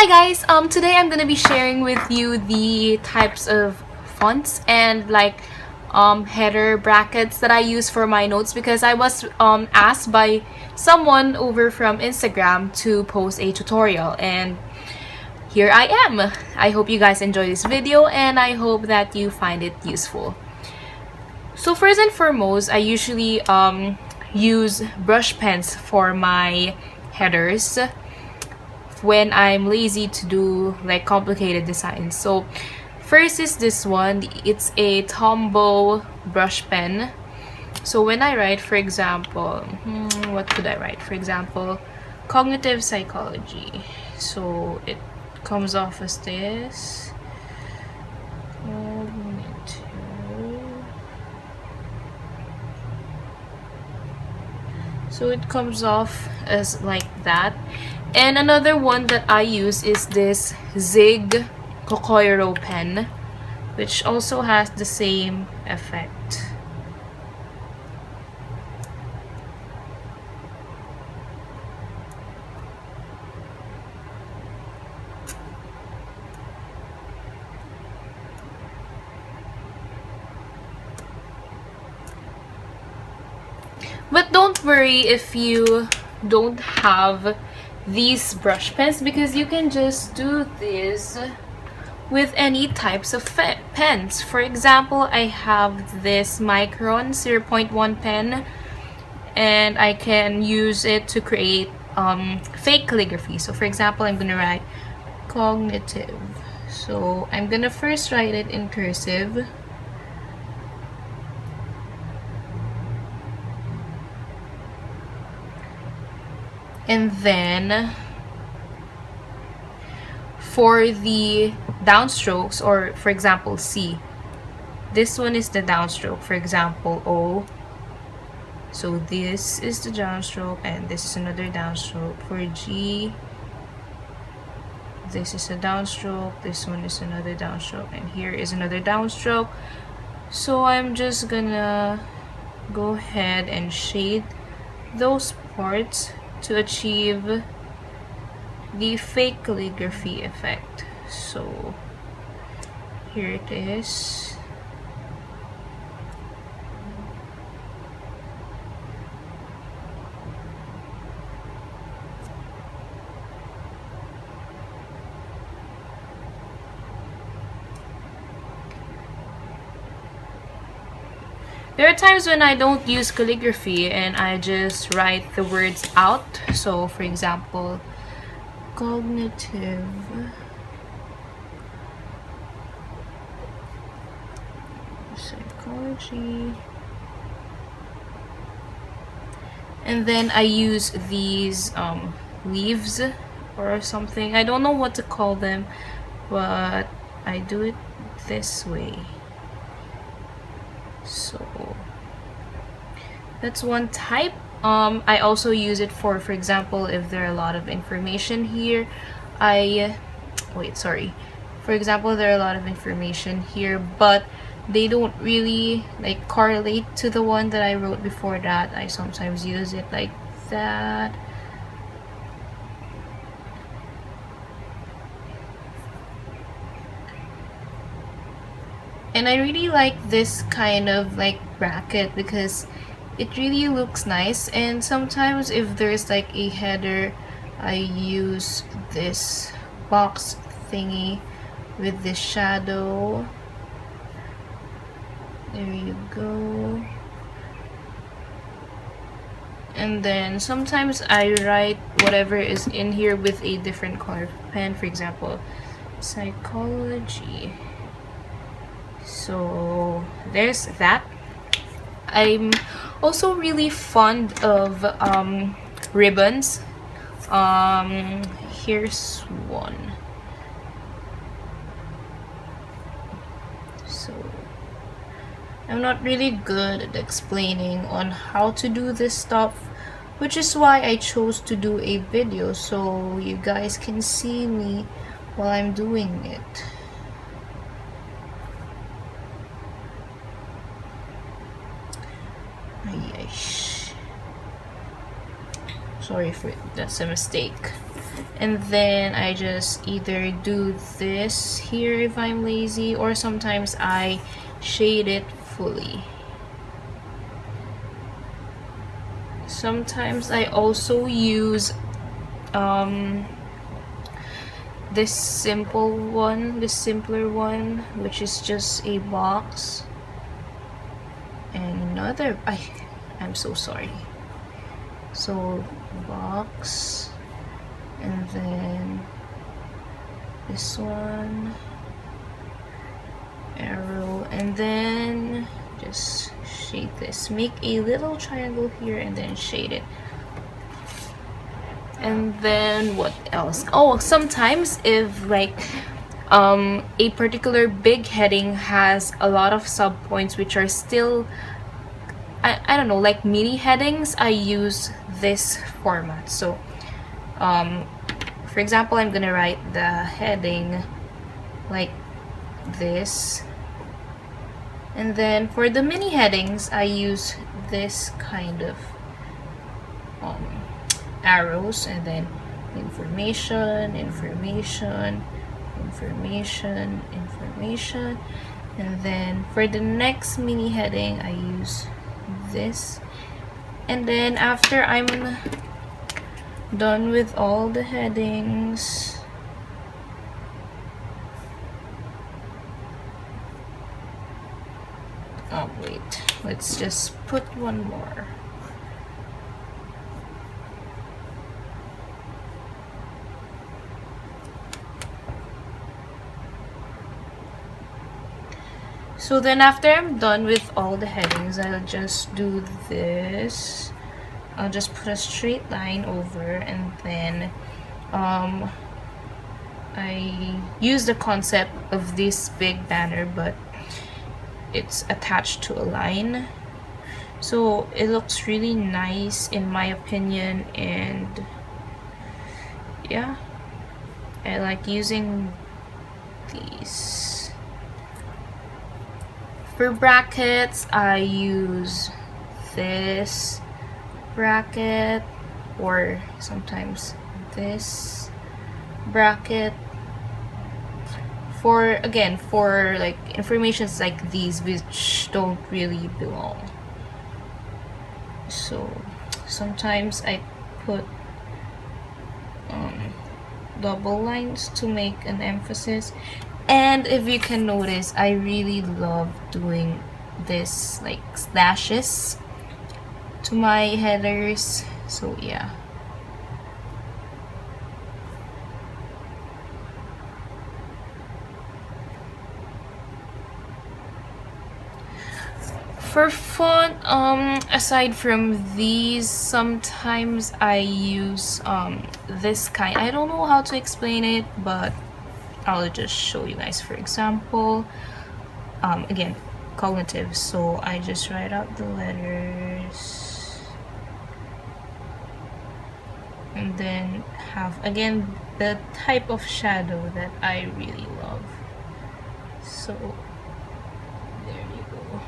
Hi guys, today I'm gonna be sharing with you the types of fonts and header brackets that I use for my notes because I was asked by someone over from Instagram to post a tutorial, and here I am. I hope you guys enjoy this video and I hope that you find it useful. So first and foremost, I usually use brush pens for my headers when I'm lazy to do like complicated designs. So first is this one. It's a Tombow brush pen. So when I write, for example, what could I write? For example, cognitive psychology. So it comes off as this. So it comes off as like that. And another one that I use is this Zig Kokoiro pen, which also has the same effect. But don't worry if you don't have these brush pens, because you can just do this with any types of pens. For example, I have this Micron 0.1 pen and I can use it to create fake calligraphy. So for example, I'm gonna write cognitive. So I'm gonna first write it in cursive. And then for the downstrokes, or for example C, this one is the downstroke, for example O. So this is the downstroke and this is another downstroke. For G, this is a downstroke, this one is another downstroke, and here is another downstroke. So I'm just gonna go ahead and shade those parts to achieve the fake calligraphy effect. So here it is. There are times when I don't use calligraphy and I just write the words out. So for example, cognitive psychology, and then I use these leaves or something. I don't know what to call them, but I do it this way. So that's one type. I also use it for example, if there are a lot of information here, for example, there are a lot of information here, but they don't really like correlate to the one that I wrote before that. I sometimes use it like that. And I really like this kind of like bracket because it really looks nice. And sometimes if there's like a header, I use this box thingy with this shadow. There you go. And then sometimes I write whatever is in here with a different color pen. For example, psychology. So there's that. I'm also really fond of ribbons. Here's one. So I'm not really good at explaining on how to do this stuff, which is why I chose to do a video so you guys can see me while I'm doing it. Sorry for it, that's a mistake. And then I just either do this here if I'm lazy, or sometimes I shade it fully. Sometimes I also use this simpler one, which is just a box and another. I'm so sorry. So box, and then this one, arrow, and then just shade this. Make a little triangle here and then shade it. And then what else? Oh, sometimes if like a particular big heading has a lot of subpoints which are still, I don't know, like mini headings, I use this format. So for example, I'm gonna write the heading like this, and then for the mini headings I use this kind of arrows, and then information, information, information, information. And then for the next mini heading I use this. And then after I'm done with all the headings, oh wait, let's just put one more. So then after I'm done with all the headings, I'll just do this. I'll just put a straight line over, and then I use the concept of this big banner, but it's attached to a line. So it looks really nice in my opinion, and yeah, I like using these. For brackets, I use this bracket, or sometimes this bracket. For like informations like these which don't really belong. So sometimes I put double lines to make an emphasis. And if you can notice, I really love doing this like slashes to my headers. So yeah. For font, aside from these, sometimes I use this kind. I don't know how to explain it, but I'll just show you guys. For example, again, cognitive. So I just write out the letters, and then have again the type of shadow that I really love. So there you go.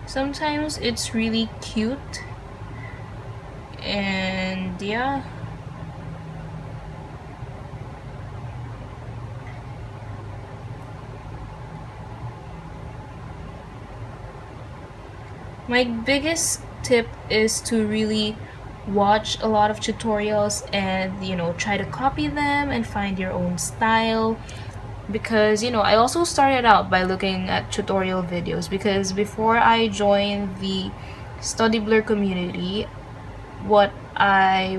Sometimes it's really cute, and yeah. My biggest tip is to really watch a lot of tutorials and, you know, try to copy them and find your own style. Because, you know, I also started out by looking at tutorial videos, because before I joined the Study Blur community, what I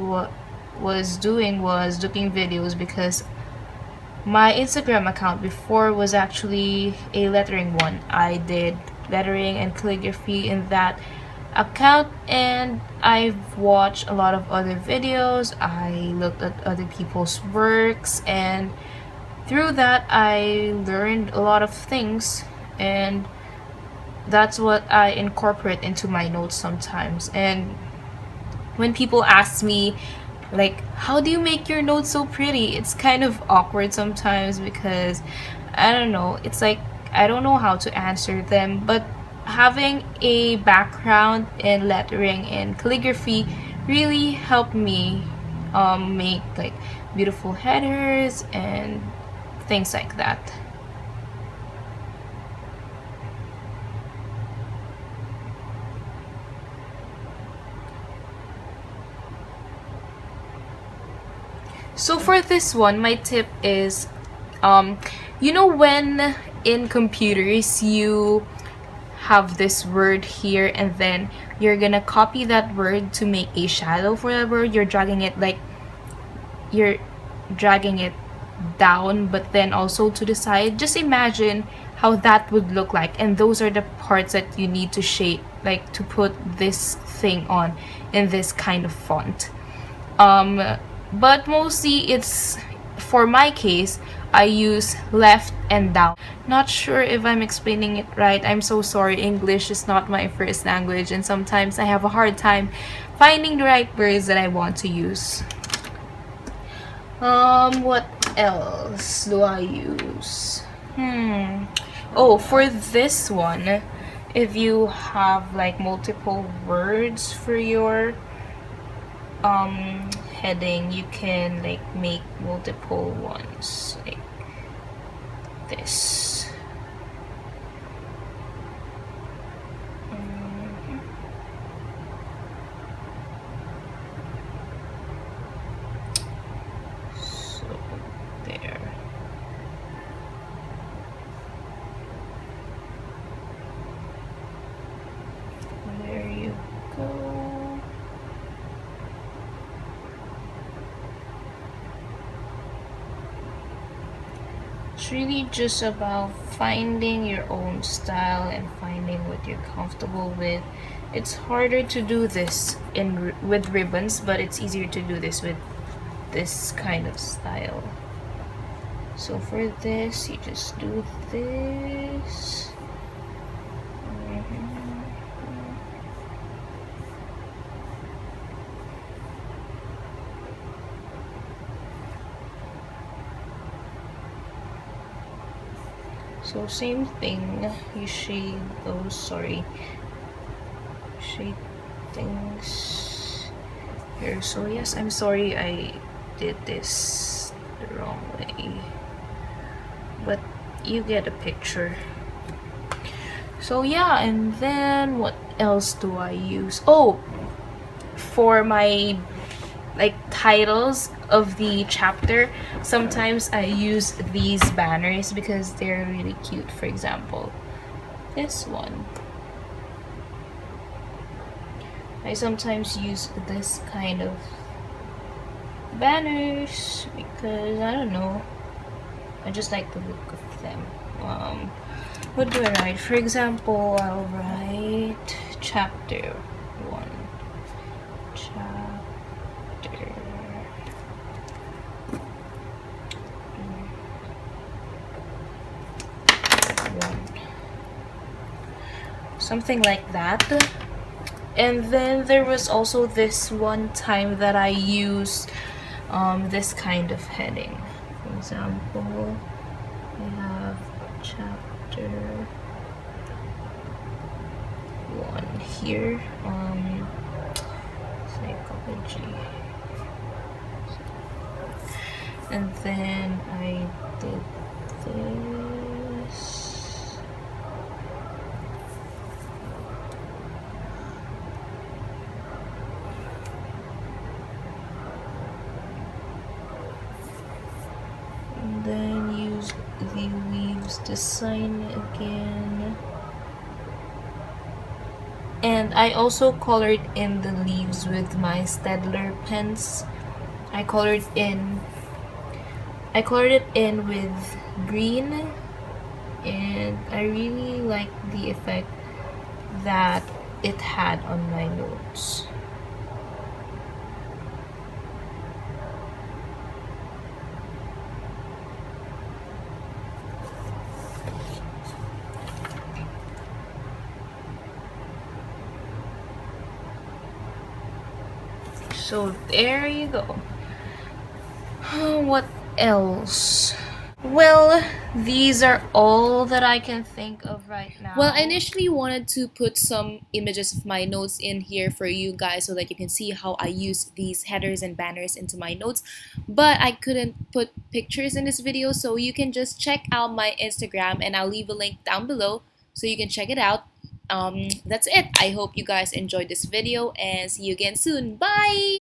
was doing was looking videos, because my Instagram account before was actually a lettering one. I did lettering and calligraphy in that account, and I've watched a lot of other videos. I looked at other people's works, and through that I learned a lot of things, and that's what I incorporate into my notes sometimes. And when people ask me like, how do you make your notes so pretty, it's kind of awkward sometimes, because I don't know, it's like I don't know how to answer them. But having a background in lettering and calligraphy really helped me make like beautiful headers and things like that. So for this one, my tip is, you know when in computers you have this word here and then you're gonna copy that word to make a shadow for that word, you're dragging it down but then also to the side. Just imagine how that would look like, and those are the parts that you need to shape, like to put this thing on in this kind of font. But mostly it's, for my case, I use left and down. Not sure if I'm explaining it right. I'm so sorry. English is not my first language and sometimes I have a hard time finding the right words that I want to use. What else do I use? Oh, for this one, if you have like multiple words for your heading, you can like make multiple ones like this. So there. There you go. It's really just about finding your own style and finding what you're comfortable with. It's harder to do this with ribbons, but it's easier to do this with this kind of style. So for this, you just do this. So same thing, you shade those, shade things here. So yes, I'm sorry I did this the wrong way, but you get a picture. So yeah, and then what else do I use? Oh, for my like titles of the chapter, sometimes I use these banners because they're really cute. For example, this one, I sometimes use this kind of banners because I don't know, I just like the look of them. What do I write? For example, I'll write chapter 1. Something like that. And then there was also this one time that I used this kind of heading. For example, we have chapter 1 here, psychology, and then I did this. Then use the leaves design again, and I also colored in the leaves with my Staedtler pens. I colored it in with green, and I really like the effect that it had on my notes. So there you go. What else? Well, these are all that I can think of right now. Well, I initially wanted to put some images of my notes in here for you guys so that you can see how I use these headers and banners into my notes, but I couldn't put pictures in this video, so you can just check out my Instagram and I'll leave a link down below so you can check it out. That's it. I hope you guys enjoyed this video and see you again soon. Bye!